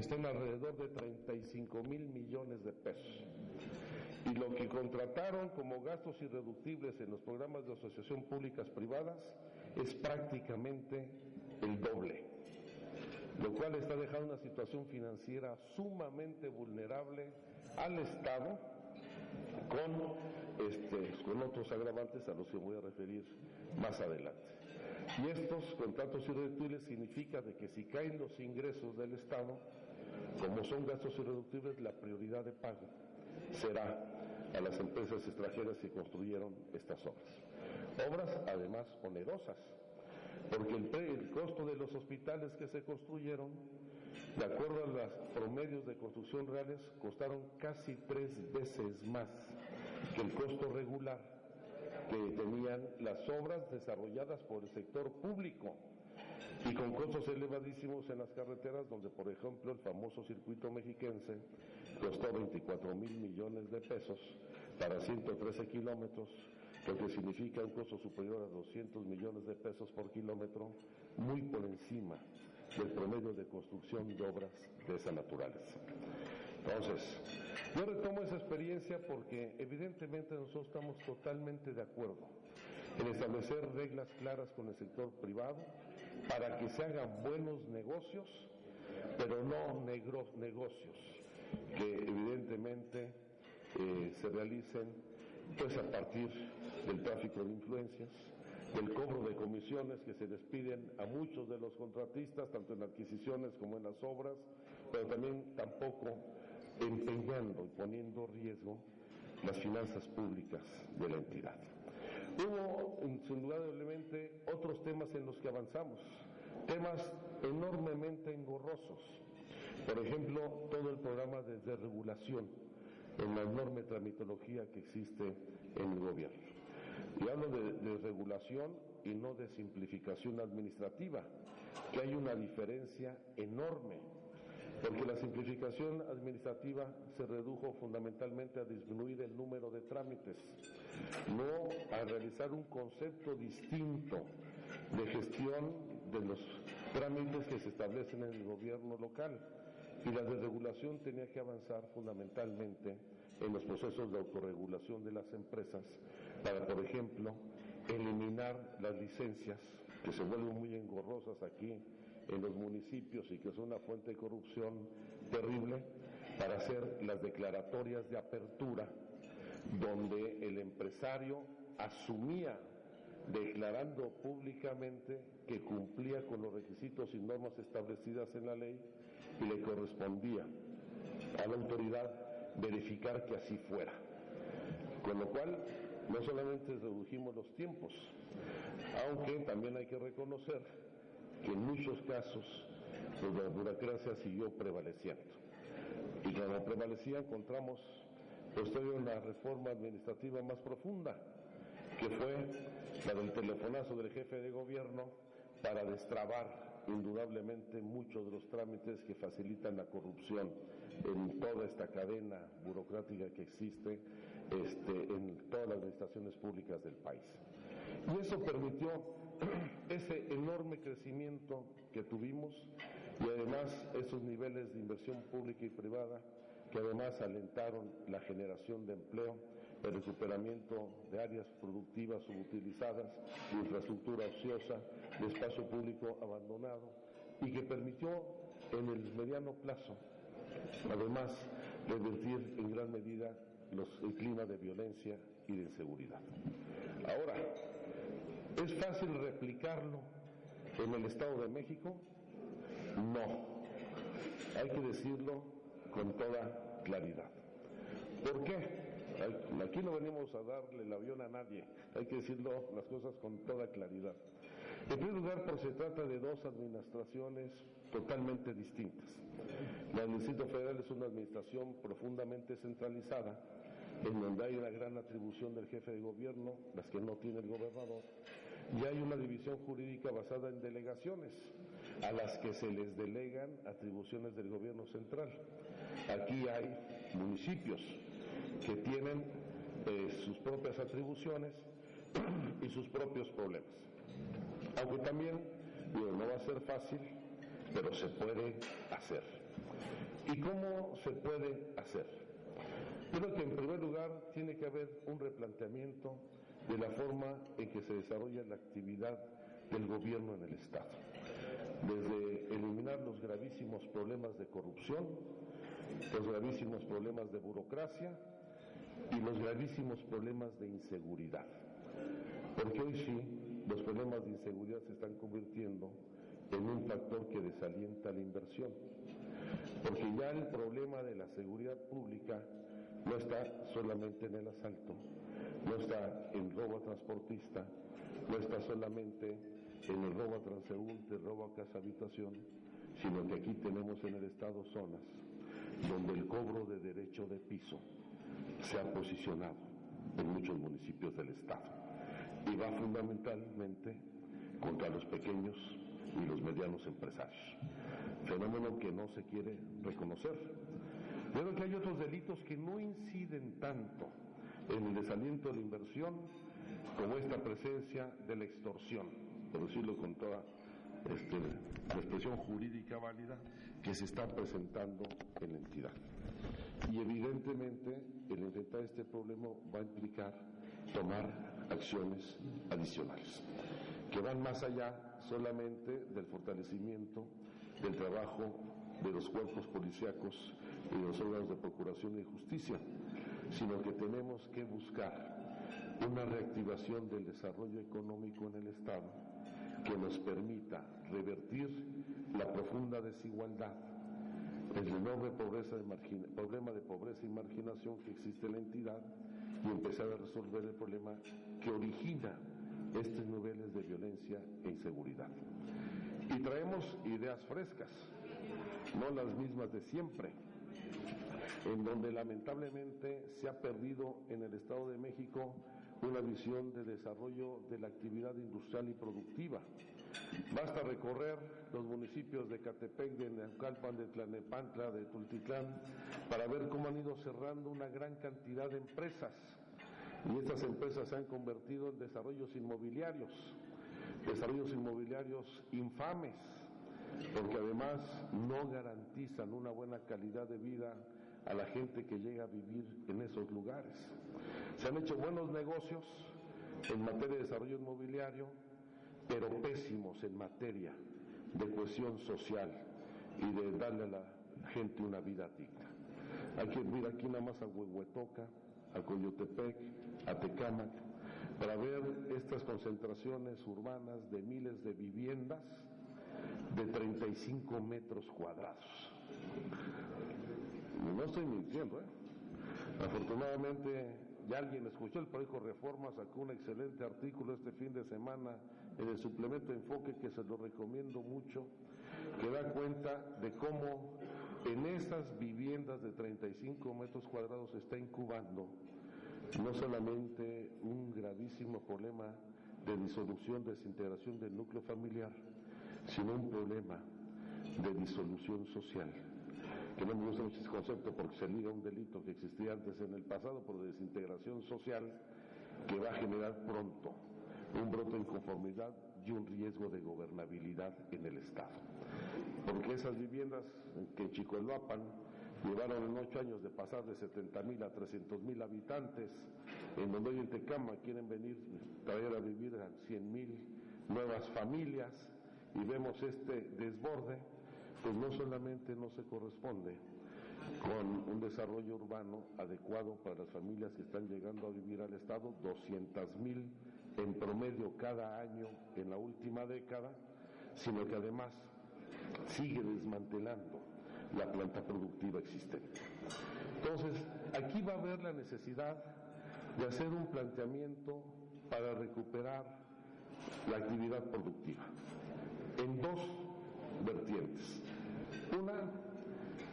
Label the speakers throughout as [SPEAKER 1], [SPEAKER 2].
[SPEAKER 1] está en alrededor de 35,000 millones de pesos. Y lo que contrataron como gastos irreductibles en los programas de asociación públicas privadas es prácticamente el doble, lo cual está dejando una situación financiera sumamente vulnerable al Estado, con otros agravantes a los que voy a referir más adelante. Y estos contratos irreductibles significa de que si caen los ingresos del Estado, como son gastos irreductibles, la prioridad de pago será a las empresas extranjeras que construyeron estas obras. Obras además onerosas, porque el costo de los hospitales que se construyeron, de acuerdo a los promedios de construcción reales, costaron casi 3 veces más que el costo regular que tenían las obras desarrolladas por el sector público, y con costos elevadísimos en las carreteras, donde por ejemplo el famoso circuito mexiquense costó 24,000 millones de pesos para 113 kilómetros, lo que significa un costo superior a 200 millones de pesos por kilómetro, muy por encima del promedio de construcción de obras de esa naturaleza. Entonces, yo retomo esa experiencia porque evidentemente nosotros estamos totalmente de acuerdo en establecer reglas claras con el sector privado para que se hagan buenos negocios, pero no negocios que evidentemente se realicen pues a partir del tráfico de influencias, del cobro de comisiones que se les piden a muchos de los contratistas, tanto en adquisiciones como en las obras, pero también tampoco empeñando y poniendo en riesgo las finanzas públicas de la entidad. Hubo, indudablemente, otros temas en los que avanzamos, temas enormemente engorrosos. Por ejemplo, todo el programa de desregulación en la enorme tramitología que existe en el gobierno. Y hablo de regulación y no de simplificación administrativa, que hay una diferencia enorme, porque la simplificación administrativa se redujo fundamentalmente a disminuir el número de trámites, no a realizar un concepto distinto de gestión de los trámites que se establecen en el gobierno local. Y la desregulación tenía que avanzar fundamentalmente en los procesos de autorregulación de las empresas para, por ejemplo, eliminar las licencias que se vuelven muy engorrosas aquí en los municipios y que son una fuente de corrupción terrible, para hacer las declaratorias de apertura, donde el empresario asumía, declarando públicamente, que cumplía con los requisitos y normas establecidas en la ley, y le correspondía a la autoridad verificar que así fuera. Con lo cual, no solamente redujimos los tiempos, aunque también hay que reconocer que en muchos casos pues, la burocracia siguió prevaleciendo. Y cuando prevalecía encontramos posterior una reforma administrativa más profunda, que fue la del telefonazo del jefe de gobierno para destrabar indudablemente muchos de los trámites que facilitan la corrupción en toda esta cadena burocrática que existe en todas las administraciones públicas del país. Y eso permitió ese enorme crecimiento que tuvimos, y además esos niveles de inversión pública y privada que además alentaron la generación de empleo, el recuperamiento de áreas productivas subutilizadas, de infraestructura ociosa, de espacio público abandonado, y que permitió en el mediano plazo, además, revertir en gran medida el clima de violencia y de inseguridad. Ahora, ¿es fácil replicarlo en el Estado de México? No. Hay que decirlo con toda claridad. ¿Por qué? Aquí no venimos a darle el avión a nadie, hay que decirlo las cosas con toda claridad. En primer lugar, porque se trata de dos administraciones totalmente distintas. La del Distrito Federal es una administración profundamente centralizada, en donde hay una gran atribución del jefe de gobierno, las que no tiene el gobernador, y hay una división jurídica basada en delegaciones, a las que se les delegan atribuciones del gobierno central. Aquí hay municipios que tienen sus propias atribuciones y sus propios problemas. Aunque también, no va a ser fácil, pero se puede hacer. ¿Y cómo se puede hacer? Creo que en primer lugar tiene que haber un replanteamiento de la forma en que se desarrolla la actividad del gobierno en el Estado, desde eliminar los gravísimos problemas de corrupción, los gravísimos problemas de burocracia y los gravísimos problemas de inseguridad, porque hoy sí los problemas de inseguridad se están convirtiendo en un factor que desalienta la inversión, porque ya el problema de la seguridad pública no está solamente en el asalto, no está en robo a transportista, no está solamente en el robo a transeúnte, robo a casa habitación, sino que aquí tenemos en el Estado zonas donde el cobro de derecho de piso se ha posicionado en muchos municipios del Estado y va fundamentalmente contra los pequeños y los medianos empresarios, fenómeno que no se quiere reconocer. Creo que hay otros delitos que no inciden tanto en el desaliento de la inversión como esta presencia de la extorsión, por decirlo con toda la expresión jurídica válida que se está presentando en la entidad. Y evidentemente el enfrentar este problema va a implicar tomar acciones adicionales, que van más allá solamente del fortalecimiento del trabajo de los cuerpos policíacos y de los órganos de procuración y justicia, sino que tenemos que buscar una reactivación del desarrollo económico en el Estado que nos permita revertir la profunda desigualdad, el enorme problema de pobreza y marginación que existe en la entidad y empezar a resolver el problema que origina estos niveles de violencia e inseguridad. Y traemos ideas frescas, no las mismas de siempre, en donde lamentablemente se ha perdido en el Estado de México una visión de desarrollo de la actividad industrial y productiva. Basta recorrer los municipios de Ecatepec, de Naucalpan, de Tlalnepantla, de Tultitlán, para ver cómo han ido cerrando una gran cantidad de empresas. Y estas empresas se han convertido en desarrollos inmobiliarios infames, porque además no garantizan una buena calidad de vida a la gente que llega a vivir en esos lugares. Se han hecho buenos negocios en materia de desarrollo inmobiliario, pero pésimos en materia de cohesión social y de darle a la gente una vida digna. Hay que ir aquí nada más a Huehuetoca, a Coyotepec, a Tecámac, para ver estas concentraciones urbanas de miles de viviendas de 35 metros cuadrados. No estoy mintiendo, Afortunadamente, ya alguien escuchó, el periódico Reforma sacó un excelente artículo este fin de semana en el suplemento Enfoque, que se lo recomiendo mucho, que da cuenta de cómo en esas viviendas de 35 metros cuadrados se está incubando no solamente un gravísimo problema de disolución, desintegración del núcleo familiar, sino un problema de disolución social, que no me gusta mucho ese concepto porque se liga a un delito que existía antes en el pasado por desintegración social, que va a generar pronto un brote de inconformidad y un riesgo de gobernabilidad en el Estado. Porque esas viviendas que en Chicoapan llevaron en 8 años de pasar de 70,000 a 300,000 habitantes, en donde hoy en Tecámac quieren venir, traer a vivir a 100,000 nuevas familias, y vemos este desborde, pues no solamente no se corresponde con un desarrollo urbano adecuado para las familias que están llegando a vivir al Estado, 200,000 en promedio cada año en la última década, sino que además sigue desmantelando la planta productiva existente. Entonces, aquí va a haber la necesidad de hacer un planteamiento para recuperar la actividad productiva en dos vertientes. Una,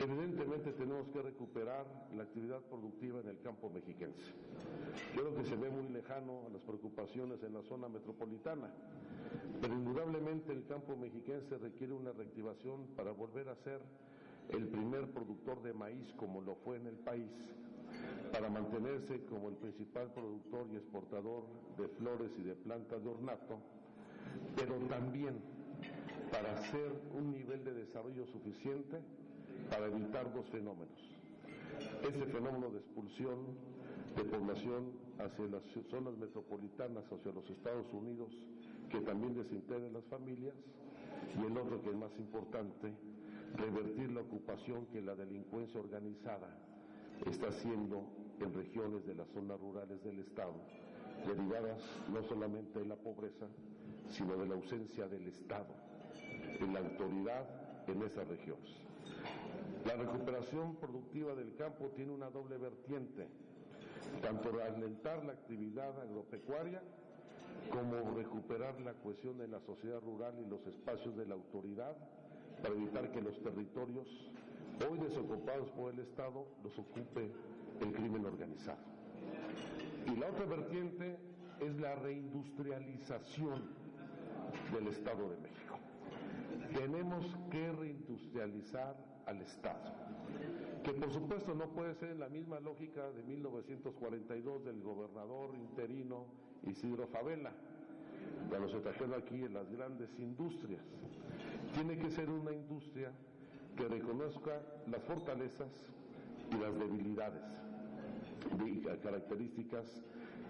[SPEAKER 1] evidentemente tenemos que recuperar la actividad productiva en el campo mexiquense. Creo que se ve muy lejano a las preocupaciones en la zona metropolitana, pero indudablemente el campo mexiquense requiere una reactivación para volver a ser el primer productor de maíz como lo fue en el país, para mantenerse como el principal productor y exportador de flores y de plantas de ornato, pero también para hacer un nivel de desarrollo suficiente para evitar dos fenómenos. Ese fenómeno de expulsión de población hacia las zonas metropolitanas, hacia los Estados Unidos, que también desintegran las familias, y el otro, que es más importante, revertir la ocupación que la delincuencia organizada está haciendo en regiones de las zonas rurales del Estado, derivadas no solamente de la pobreza, sino de la ausencia del Estado, de la autoridad en esas regiones. La recuperación productiva del campo tiene una doble vertiente, tanto alentar la actividad agropecuaria como recuperar la cohesión en la sociedad rural y los espacios de la autoridad para evitar que los territorios hoy desocupados por el Estado los ocupe el crimen organizado. Y la otra vertiente es la reindustrialización del Estado de México. Tenemos que reindustrializar al Estado, que por supuesto no puede ser en la misma lógica de 1942 del gobernador interino Isidro Fabela, cuando se trajeron aquí en las grandes industrias. Tiene que ser una industria que reconozca las fortalezas y las debilidades, de características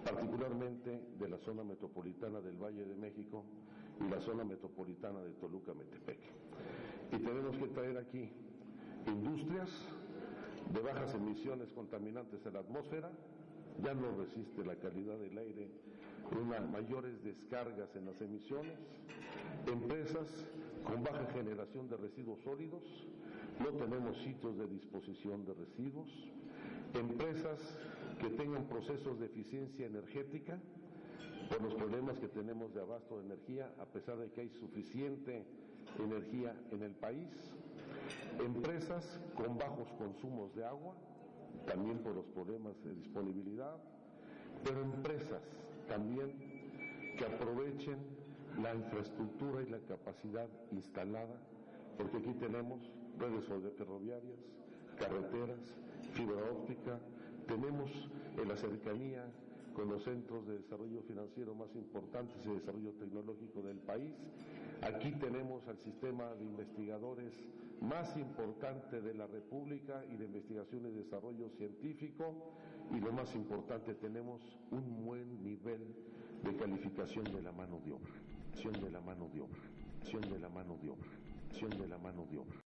[SPEAKER 1] particularmente de la zona metropolitana del Valle de México y la zona metropolitana de Toluca-Metepec. Y tenemos que traer aquí industrias de bajas emisiones contaminantes a la atmósfera, ya no resiste la calidad del aire, mayores descargas en las emisiones, empresas con baja generación de residuos sólidos, no tenemos sitios de disposición de residuos, empresas que tengan procesos de eficiencia energética por los problemas que tenemos de abasto de energía, a pesar de que hay suficiente energía en el país, empresas con bajos consumos de agua, también por los problemas de disponibilidad, pero empresas también que aprovechen la infraestructura y la capacidad instalada, porque aquí tenemos redes ferroviarias, carreteras, fibra óptica, tenemos en la cercanía con los centros de desarrollo financiero más importantes y desarrollo tecnológico del país. Aquí tenemos al sistema de investigadores más importante de la República y de investigación y desarrollo científico, y lo más importante, tenemos un buen nivel de calificación de la mano de obra, de la mano de obra, de la mano de obra, de la mano de obra.